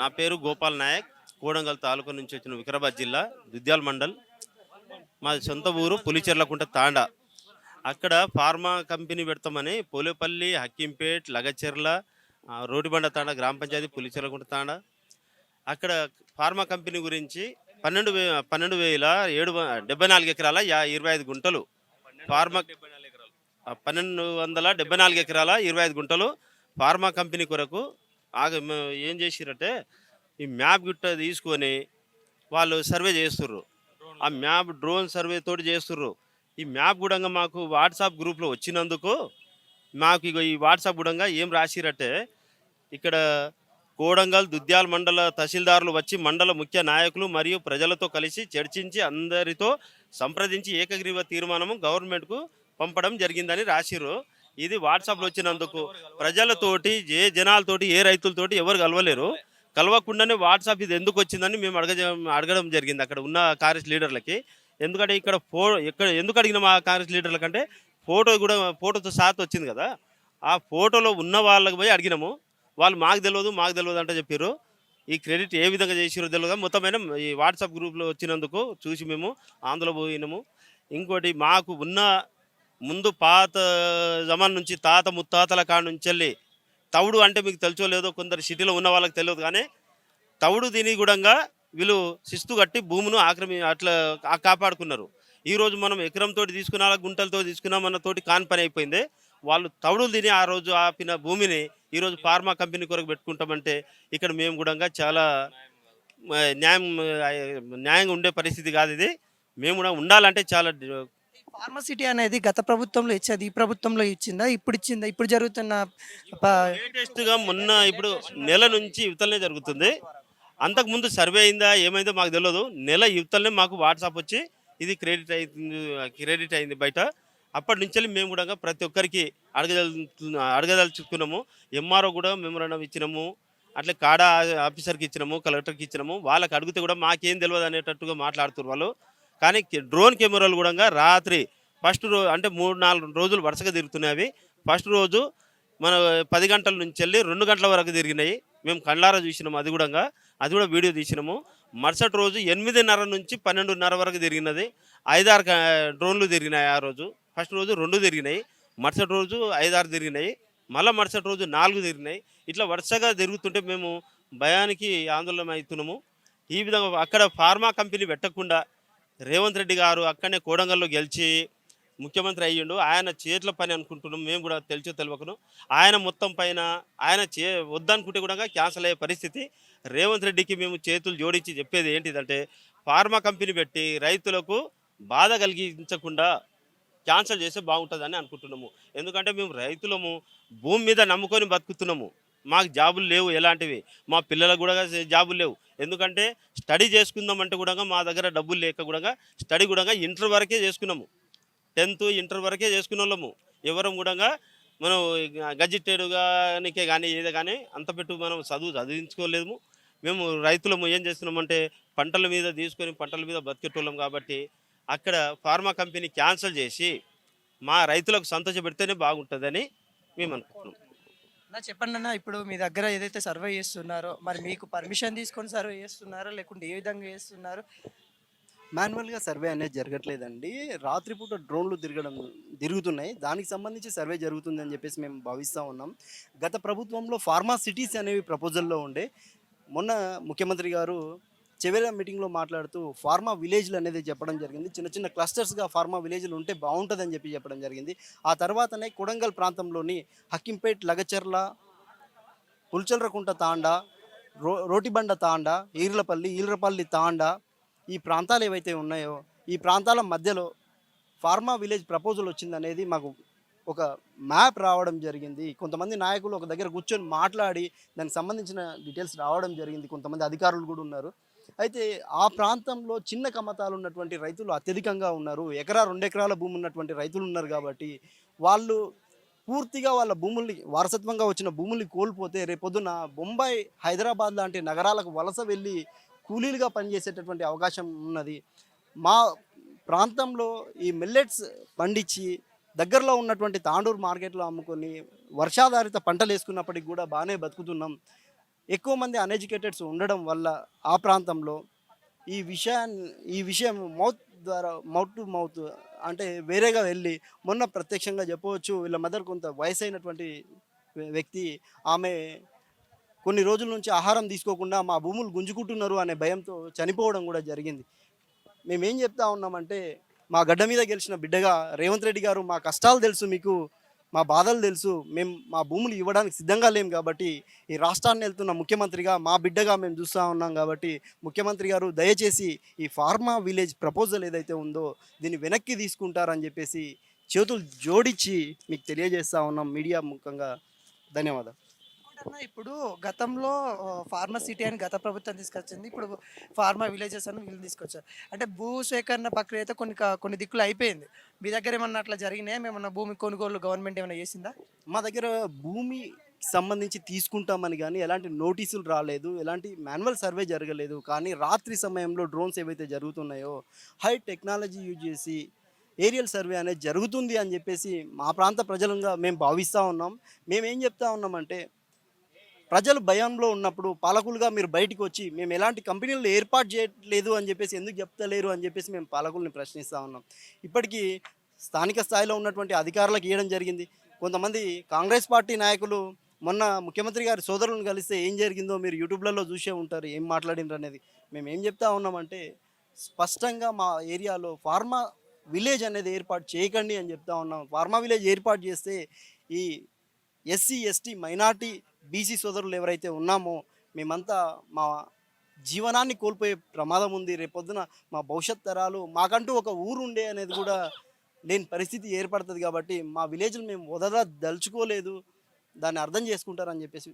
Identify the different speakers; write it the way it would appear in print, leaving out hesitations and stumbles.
Speaker 1: నా పేరు గోపాల్ నాయక్. కోడంగల్ తాలూకా నుంచి వచ్చిన వికారాబాద్ జిల్లా దుద్యాల మండల్. మాది సొంత ఊరు పులిచెర్లకుంట తాండా. అక్కడ ఫార్మా కంపెనీ పెడతామని పోలేపల్లి, హక్కింపేట్, లగచెర్ల, రోటిబండ తాండా గ్రామ పంచాయతీ పులిచెర్లకుంట తాండా. అక్కడ ఫార్మా కంపెనీ గురించి 12,774 ఎకరాల 25 గుంటలు ఫార్మా 1274 ఎకరాల 25 గుంటలు ఫార్మా కంపెనీ కొరకు ఏం చేసిరంటే ఈ మ్యాప్ గిట్ట తీసుకొని వాళ్ళు సర్వే చేస్తుర్రు. ఆ మ్యాప్ డ్రోన్ సర్వే తోటి చేస్తుర్రు. ఈ మ్యాప్ కూడా మాకు వాట్సాప్ గ్రూప్లో వచ్చినందుకు మాకు ఇగో ఈ వాట్సాప్ కూడా ఏం రాసిరంటే ఇక్కడ కోడంగల్ దుద్యాల మండల తహసీల్దారులు వచ్చి మండల ముఖ్య నాయకులు మరియు ప్రజలతో కలిసి చర్చించి అందరితో సంప్రదించి ఏకగ్రీవ తీర్మానము గవర్నమెంట్కు పంపడం జరిగిందని రాసిర్రు. ఇది వాట్సాప్లో వచ్చినందుకు ప్రజలతోటి జనాలతోటి రైతులతోటి ఎవరు కలవలేరు. కలవకుండానే వాట్సాప్ ఇది ఎందుకు వచ్చిందని మేము అడగడం జరిగింది అక్కడ ఉన్న కాంగ్రెస్ లీడర్లకి. ఎందుకంటే ఇక్కడ ఎందుకు అడిగిన మా కాంగ్రెస్ లీడర్ల కంటే ఫోటోతో సాత్ వచ్చింది కదా, ఆ ఫోటోలో ఉన్న వాళ్ళకి పోయి అడిగినాము. వాళ్ళు మాకు తెలియదు అంటే చెప్పారు. ఈ క్రెడిట్ ఏ విధంగా చేసిరో తెలియదు. మొత్తమైన ఈ వాట్సాప్ గ్రూప్లో వచ్చినందుకు చూసి మేము ఆందోళన పోయినాము. ఇంకోటి మాకు ఉన్న ముందు పాత జమాన్ నుంచి తాత ముత్తాతల కాడ నుంచి వెళ్ళి తవుడు అంటే మీకు తెలుసో లేదో, కొందరు సిటీలో ఉన్న వాళ్ళకి తెలియదు. కానీ తవుడు దీని కూడా వీళ్ళు శిస్తు కట్టి భూమును అట్లా కాపాడుకున్నారు. ఈరోజు మనం ఎకరంతో తీసుకున్నా, గుంటలతో తీసుకున్నా, మన తోటి కాని పని అయిపోయింది. వాళ్ళు తవుడులు తిని ఆ రోజు ఆపిన భూమిని ఈరోజు ఫార్మా కంపెనీ కొరకు పెట్టుకుంటామంటే ఇక్కడ మేము కూడా చాలా న్యాయంగా ఉండే పరిస్థితి కాదు ఇది. మేము కూడా ఉండాలంటే చాలా
Speaker 2: ఫార్మసిటీ అనేది గత ప్రభుత్వంలో ఇచ్చేది, ఈ ప్రభుత్వంలో ఇచ్చిందా, ఇప్పుడు ఇచ్చిందా? ఇప్పుడు జరుగుతున్న
Speaker 1: లేటెస్ట్గా మొన్న ఇప్పుడు నెల నుంచి యువతలనే జరుగుతుంది. అంతకుముందు సర్వే అయిందా ఏమైందో మాకు తెలియదు. నెల యువతలనే మాకు వాట్సాప్ వచ్చి ఇది క్రెడిట్ అయింది బయట. అప్పటి నుంచి మేము కూడా ప్రతి ఒక్కరికి అడగదలుచుకున్నాము. ఎంఆర్ఓ కూడా మెమోరాండం ఇచ్చినాము, అట్లా కాడా ఆఫీసర్కి ఇచ్చినాము, కలెక్టర్కి ఇచ్చినాము. వాళ్ళకి అడిగితే కూడా మాకేం తెలియదు అనేటట్టుగా మాట్లాడుతున్నారు వాళ్ళు. కానీ డ్రోన్ కెమెరాలు కూడా రాత్రి ఫస్ట్ రోజు అంటే 3-4 రోజులు వరుసగా తిరుగుతున్నాయి. అవి ఫస్ట్ రోజు మన 10 గంటల నుంచి వెళ్ళి 2 గంటల వరకు తిరిగినాయి. మేము కళ్ళారా చూసినాము. అది కూడా వీడియో తీసినాము. మరుసటి రోజు 8:30 నుంచి 12:30 వరకు తిరిగినది. 5-6 డ్రోన్లు తిరిగినాయి. ఆ రోజు ఫస్ట్ రోజు 2 తిరిగినాయి, మరుసటి రోజు 5-6 తిరిగినాయి, మళ్ళీ మరుసటి రోజు 4 తిరిగినాయి. ఇట్లా వరుసగా తిరుగుతుంటే మేము భయానికి ఆందోళన అవుతున్నాము. ఈ విధంగా అక్కడ ఫార్మా కంపెనీ పెట్టకుండా రేవంత్ రెడ్డి గారు అక్కడనే కోడంగల్లో గెలిచి ముఖ్యమంత్రి అయ్యిండు. ఆయన చేతుల పని అనుకుంటున్నాం మేము కూడా, తెలియకను. ఆయన మొత్తం పైన ఆయన వద్దనుకుంటే కూడా క్యాన్సిల్ అయ్యే పరిస్థితి. రేవంత్ రెడ్డికి మేము చేతులు జోడించి చెప్పేది ఏంటిదంటే ఫార్మా కంపెనీ పెట్టి రైతులకు బాధ కలిగించకుండా క్యాన్సిల్ చేస్తే బాగుంటుందని అనుకుంటున్నాము. ఎందుకంటే మేము రైతులము, భూమి మీద నమ్ముకొని బతుకుతున్నాము. మాకు జాబులు లేవు ఎలాంటివి, మా పిల్లలకు కూడా జాబులు లేవు. ఎందుకంటే స్టడీ చేసుకుందామంటే కూడా మా దగ్గర డబ్బులు లేక కూడా స్టడీ కూడా ఇంటర్ వరకే చేసుకున్నాము. 10th ఇంటర్ వరకే చేసుకున్న వాళ్ళము. ఎవరం కూడా మనం గజిటెడ్గానికే కానీ ఏదో కానీ అంత పెట్టు మనం చదివించుకోలేము. మేము రైతులము ఏం చేస్తున్నామంటే పంటల మీద తీసుకొని పంటల మీద బతికేటోళ్ళం. కాబట్టి అక్కడ ఫార్మా కంపెనీ క్యాన్సిల్ చేసి మా రైతులకు సంతోషపెడితేనే బాగుంటుందని మేము అనుకుంటున్నాం.
Speaker 2: చెప్పండి అన్న, ఇప్పుడు మీ దగ్గర ఏదైతే సర్వే చేస్తున్నారో మరి మీకు పర్మిషన్ తీసుకొని సర్వే చేస్తున్నారో లేకుంటే ఏ విధంగా చేస్తున్నారు?
Speaker 3: మాన్యువల్గా సర్వే అనేది జరగట్లేదండి. రాత్రిపూట డ్రోన్లు తిరుగుతున్నాయి. దానికి సంబంధించి సర్వే జరుగుతుందని చెప్పేసి మేము భావిస్తూ ఉన్నాం. గత ప్రభుత్వంలో ఫార్మా సిటీస్ అనేవి ప్రపోజల్లో ఉండే. మొన్న ముఖ్యమంత్రి గారు చెవేల మీటింగ్లో మాట్లాడుతూ ఫార్మా విలేజ్లు అనేది చెప్పడం జరిగింది. చిన్న చిన్న క్లస్టర్స్గా ఫార్మా విలేజ్లు ఉంటే బాగుంటుందని చెప్పడం జరిగింది. ఆ తర్వాతనే కొడంగల్ ప్రాంతంలోని హక్కింపేట్, లగచెర్ల, పుల్చల్రకుంట తాండా, రోటిబండ తాండా, ఈర్లపల్లి తాండా, ఈ ప్రాంతాలు ఏవైతే ఉన్నాయో ఈ ప్రాంతాల మధ్యలో ఫార్మా విలేజ్ ప్రపోజల్ వచ్చిందనేది మాకు ఒక మ్యాప్ రావడం జరిగింది. కొంతమంది నాయకులు ఒక దగ్గర కూర్చొని మాట్లాడి దానికి సంబంధించిన డీటెయిల్స్ రావడం జరిగింది. కొంతమంది అధికారులు కూడా ఉన్నారు. అయితే ఆ ప్రాంతంలో చిన్న కమతాలు ఉన్నటువంటి రైతులు అత్యధికంగా ఉన్నారు. 1-2 ఎకరాల భూమి ఉన్నటువంటి రైతులు ఉన్నారు. కాబట్టి వాళ్ళు పూర్తిగా వాళ్ళ భూముల్ని, వారసత్వంగా వచ్చిన భూముల్ని కోల్పోతే రేపొద్దున బొంబాయి, హైదరాబాద్ లాంటి నగరాలకు వలస వెళ్ళి కూలీలుగా పనిచేసేటటువంటి అవకాశం ఉన్నది. మా ప్రాంతంలో ఈ మిల్లెట్స్ పండించి దగ్గరలో ఉన్నటువంటి తాండూరు మార్కెట్లో అమ్ముకొని వర్షాధారిత పంటలు వేసుకున్నప్పటికి కూడా బాగానే బతుకుతున్నాం. ఎక్కువ మంది అన్ఎడ్యుకేటెడ్స్ ఉండడం వల్ల ఆ ప్రాంతంలో ఈ విషయం మౌత్ టు మౌత్ అంటే వేరేగా వెళ్ళి మొన్న ప్రత్యక్షంగా చెప్పవచ్చు వీళ్ళ మదర్ కొంత వయసైనటువంటి వ్యక్తి ఆమె కొన్ని రోజుల నుంచి ఆహారం తీసుకోకుండా మా భూములు గుంజుకుంటున్నారు అనే భయంతో చనిపోవడం కూడా జరిగింది. మేమేం చెప్తా ఉన్నామంటే మా గడ్డ మీద గెలిచిన బిడ్డగా రేవంత్ రెడ్డి గారు మా కష్టాలు తెలుసు మీకు, మా బాధలు తెలుసు, మేము మా భూములు ఇవ్వడానికి సిద్ధంగా లేం కాబట్టి ఈ రాష్ట్రాన్ని వెళ్తున్న ముఖ్యమంత్రిగా మా బిడ్డగా మేము చూస్తూ ఉన్నాం కాబట్టి ముఖ్యమంత్రి గారు దయచేసి ఈ ఫార్మా విలేజ్ ప్రపోజల్ ఏదైతే ఉందో దీన్ని వెనక్కి తీసుకుంటారని చెప్పేసి చేతులు జోడించి మీకు తెలియజేస్తూ ఉన్నాం మీడియా ముఖంగా. ధన్యవాదాలు.
Speaker 2: అన్న ఇప్పుడు గతంలో ఫార్మా సిటీ అని గత ప్రభుత్వం తీసుకొచ్చింది. ఇప్పుడు ఫార్మా విలేజెస్ అని వీళ్ళు తీసుకొచ్చారు. అంటే భూ సేకరణ ప్రక్రియ అయితే కొన్ని దిక్కులు అయిపోయింది. మీ దగ్గర ఏమన్నా అట్లా జరిగినాయా? ఏమన్నా భూమి కొనుగోలు గవర్నమెంట్ ఏమైనా చేసిందా?
Speaker 3: మా దగ్గర భూమి సంబంధించి తీసుకుంటామని కానీ ఎలాంటి నోటీసులు రాలేదు, ఎలాంటి మాన్యువల్ సర్వే జరగలేదు. కానీ రాత్రి సమయంలో డ్రోన్స్ ఏవైతే జరుగుతున్నాయో హై టెక్నాలజీ యూజ్ చేసి ఏరియల్ సర్వే అనేది జరుగుతుంది అని చెప్పేసి మా ప్రాంత ప్రజలంగా మేము భావిస్తూ ఉన్నాం. మేమేం చెప్తా ఉన్నామంటే ప్రజలు భయంలో ఉన్నప్పుడు పాలకులుగా మీరు బయటికి వచ్చి మేము ఎలాంటి కంపెనీలు ఏర్పాటు చేయట్లేదు అని చెప్పేసి ఎందుకు చెప్తలేరు అని చెప్పేసి మేము పాలకుల్ని ప్రశ్నిస్తూ ఉన్నాం. ఇప్పటికీ స్థానిక స్థాయిలో ఉన్నటువంటి అధికారులకు ఇవ్వడం జరిగింది. కొంతమంది కాంగ్రెస్ పార్టీ నాయకులు మొన్న ముఖ్యమంత్రి గారి సోదరులను కలిస్తే ఏం జరిగిందో మీరు యూట్యూబ్లలో చూసే ఉంటారు, ఏం మాట్లాడినారు అనేది. మేము ఏం చెప్తా ఉన్నామంటే స్పష్టంగా మా ఏరియాలో ఫార్మా విలేజ్ అనేది ఏర్పాటు చేయకండి అని చెప్తా ఉన్నాం. ఫార్మా విలేజ్ ఏర్పాటు చేస్తే ఈ ఎస్సీ ఎస్టీ మైనార్టీ బీసీ సోదరులు ఎవరైతే ఉన్నామో మేమంతా మా జీవనాన్ని కోల్పోయే ప్రమాదం ఉంది. రేపొద్దున మా భవిష్యత్ తరాలు మాకంటూ ఒక ఊరు ఉండే అనేది కూడా లేని పరిస్థితి ఏర్పడుతుంది. కాబట్టి మా విలేజ్ని మేము వదలదలుచుకోలేదు, దాన్ని అర్థం చేసుకుంటారని చెప్పేసి